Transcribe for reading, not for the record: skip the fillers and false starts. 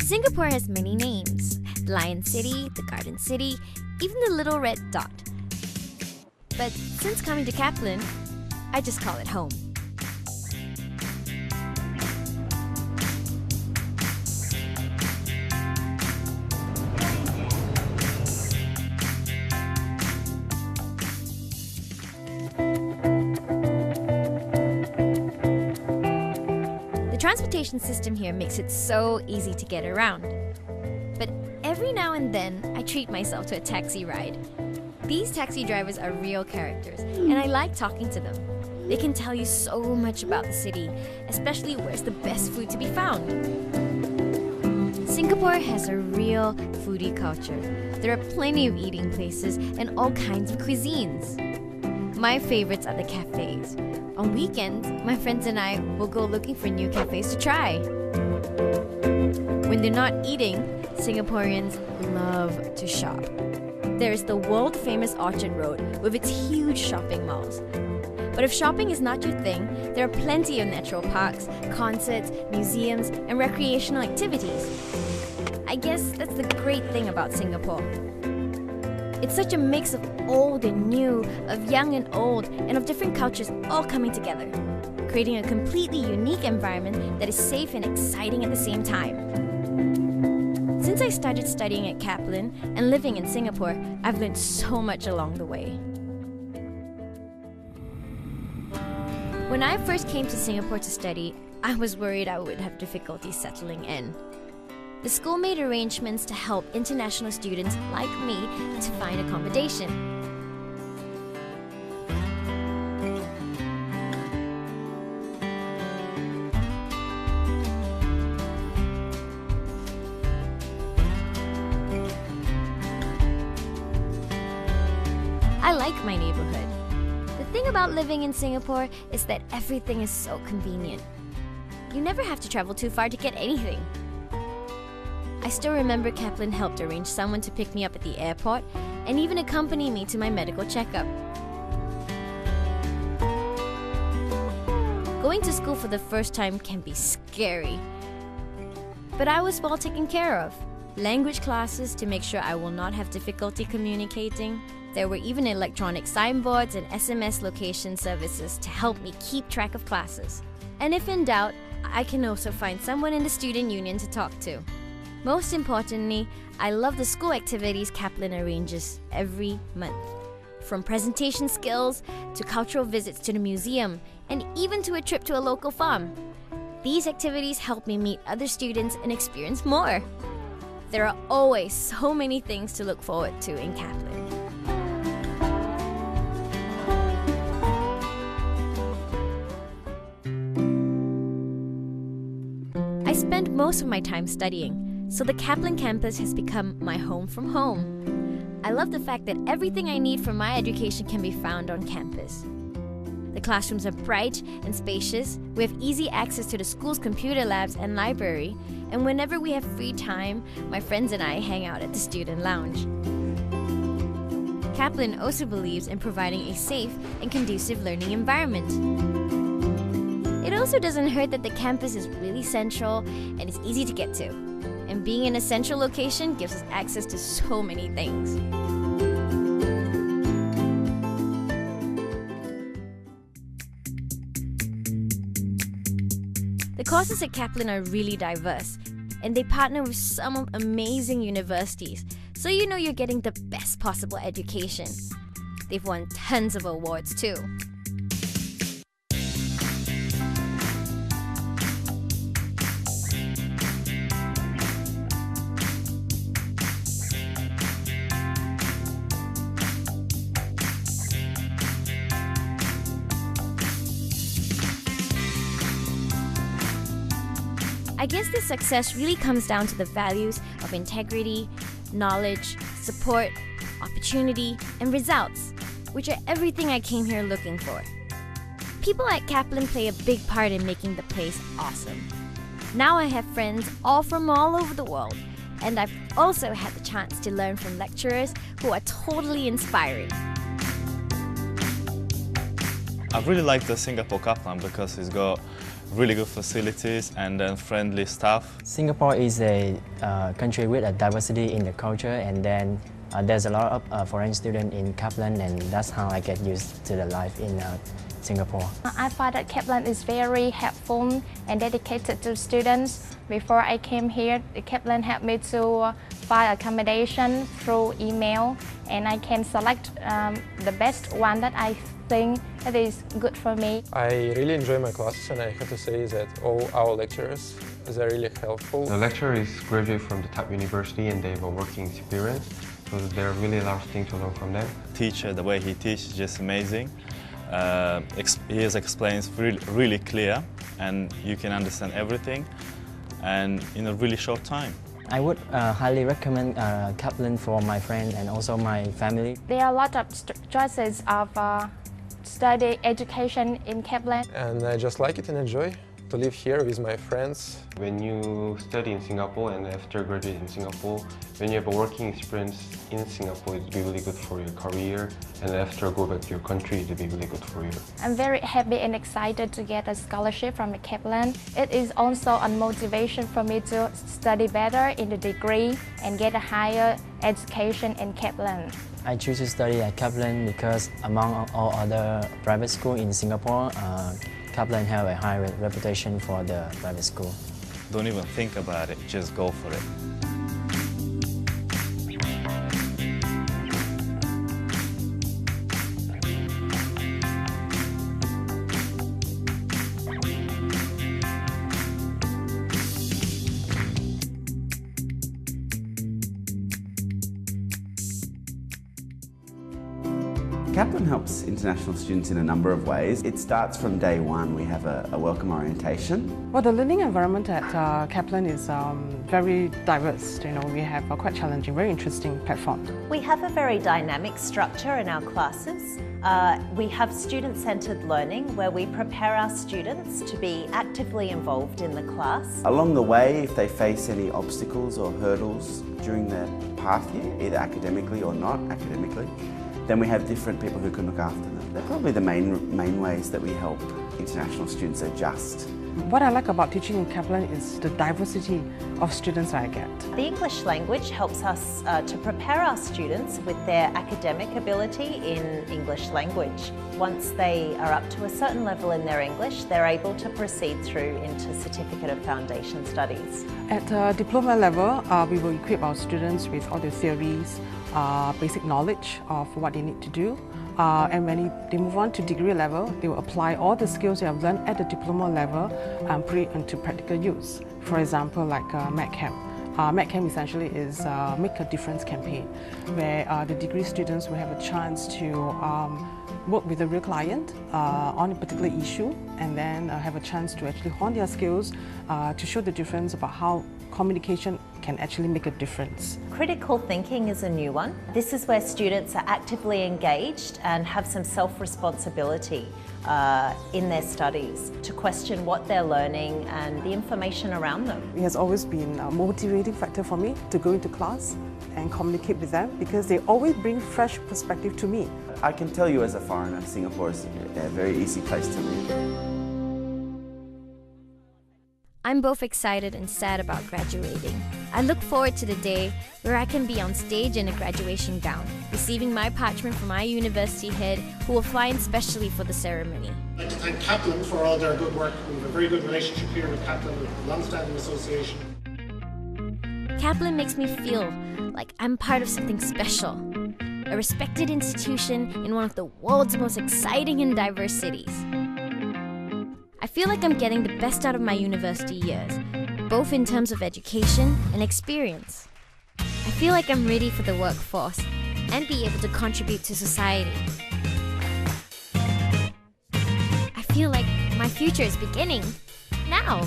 Singapore has many names: the Lion City, the Garden City, even the Little Red Dot. But since coming to Kaplan, I just call it home. The transportation system here makes it so easy to get around. But every now and then, I treat myself to a taxi ride. These taxi drivers are real characters, and I like talking to them. They can tell you so much about the city, especially where's the best food to be found. Singapore has a real foodie culture. There are plenty of eating places and all kinds of cuisines. My favorites are the cafes. On weekends, my friends and I will go looking for new cafes to try. When they're not eating, Singaporeans love to shop. There's the world-famous Orchard Road with its huge shopping malls. But if shopping is not your thing, there are plenty of natural parks, concerts, museums, and recreational activities. I guess that's the great thing about Singapore. It's such a mix of old and new, of young and old, and of different cultures all coming together, creating a completely unique environment that is safe and exciting at the same time. Since I started studying at Kaplan and living in Singapore, I've learned so much along the way. When I first came to Singapore to study, I was worried I would have difficulty settling in. The school made arrangements to help international students like me to find accommodation. I like my neighborhood. The thing about living in Singapore is that everything is so convenient. You never have to travel too far to get anything. I still remember Kaplan helped arrange someone to pick me up at the airport and even accompany me to my medical checkup. Going to school for the first time can be scary. But I was well taken care of. Language classes to make sure I will not have difficulty communicating. There were even electronic signboards and SMS location services to help me keep track of classes. And if in doubt, I can also find someone in the student union to talk to. Most importantly, I love the school activities Kaplan arranges every month. From presentation skills, to cultural visits to the museum, and even to a trip to a local farm. These activities help me meet other students and experience more. There are always so many things to look forward to in Kaplan. I spend most of my time studying, so the Kaplan campus has become my home from home. I love the fact that everything I need for my education can be found on campus. The classrooms are bright and spacious. We have easy access to the school's computer labs and library, and whenever we have free time, my friends and I hang out at the student lounge. Kaplan also believes in providing a safe and conducive learning environment. It also doesn't hurt that the campus is really central and it's easy to get to. And being in a central location gives us access to so many things. The courses at Kaplan are really diverse, and they partner with some amazing universities, so you know you're getting the best possible education. They've won tons of awards too. I guess this success really comes down to the values of integrity, knowledge, support, opportunity, and results, which are everything I came here looking for. People at Kaplan play a big part in making the place awesome. Now I have friends all from all over the world, and I've also had the chance to learn from lecturers who are totally inspiring. I really like the Singapore Kaplan because it's got really good facilities and then friendly staff. Singapore is a country with a diversity in the culture, and then there's a lot of foreign students in Kaplan, and that's how I get used to the life in Singapore. I find that Kaplan is very helpful and dedicated to students. Before I came here, Kaplan helped me to find accommodation through email, and I can select the best one that I think that is good for me. I really enjoy my classes, and I have to say that all our lecturers are really helpful. The lecturer is graduate from the top university and they have a working experience, so there are really a lot of things to learn from them. Teacher, the way he teaches is just amazing. He explains really clear, and you can understand everything, and in a really short time. I would highly recommend Kaplan for my friends and also my family. There are a lot of choices of study education in Kaplan. And I just like it and enjoy to live here with my friends. When you study in Singapore and after graduating in Singapore, when you have a working experience in Singapore, it will be really good for your career, and after go back to your country, it will be really good for you. I'm very happy and excited to get a scholarship from the Kaplan. It is also a motivation for me to study better in the degree and get a higher education in Kaplan. I choose to study at Kaplan because among all other private schools in Singapore, Kaplan have a high reputation for the private school. Don't even think about it, just go for it. Kaplan helps international students in a number of ways. It starts from day one. We have a welcome orientation. Well, the learning environment at Kaplan is very diverse. We have a quite challenging, very interesting platform. We have a very dynamic structure in our classes. We have student-centred learning where we prepare our students to be actively involved in the class. Along the way, if they face any obstacles or hurdles during their path here, either academically or not academically, then we have different people who can look after them. They're probably the main ways that we help international students adjust. What I like about teaching in Kaplan is the diversity of students I get. The English language helps us to prepare our students with their academic ability in English language. Once they are up to a certain level in their English, they're able to proceed through into Certificate of Foundation Studies. At diploma level, we will equip our students with all the theories, basic knowledge of what they need to do. And when they move on to degree level, they will apply all the skills they have learned at the diploma level and put it into practical use. For example, like MedCamp. MedCamp essentially is Make a Difference campaign, where the degree students will have a chance to work with a real client on a particular issue, and then have a chance to actually hone their skills to show the difference about how communication can actually make a difference. Critical thinking is a new one. This is where students are actively engaged and have some self-responsibility in their studies to question what they're learning and the information around them. It has always been a motivating factor for me to go into class and communicate with them because they always bring fresh perspective to me. I can tell you as a foreigner, Singapore is a very easy place to live. I'm both excited and sad about graduating. I look forward to the day where I can be on stage in a graduation gown, receiving my parchment from my university head, who will fly in specially for the ceremony. I'd like to thank Kaplan for all their good work. We have a very good relationship here with Kaplan, a long-standing association. Kaplan makes me feel like I'm part of something special, a respected institution in one of the world's most exciting and diverse cities. I feel like I'm getting the best out of my university years, both in terms of education and experience. I feel like I'm ready for the workforce and be able to contribute to society. I feel like my future is beginning now.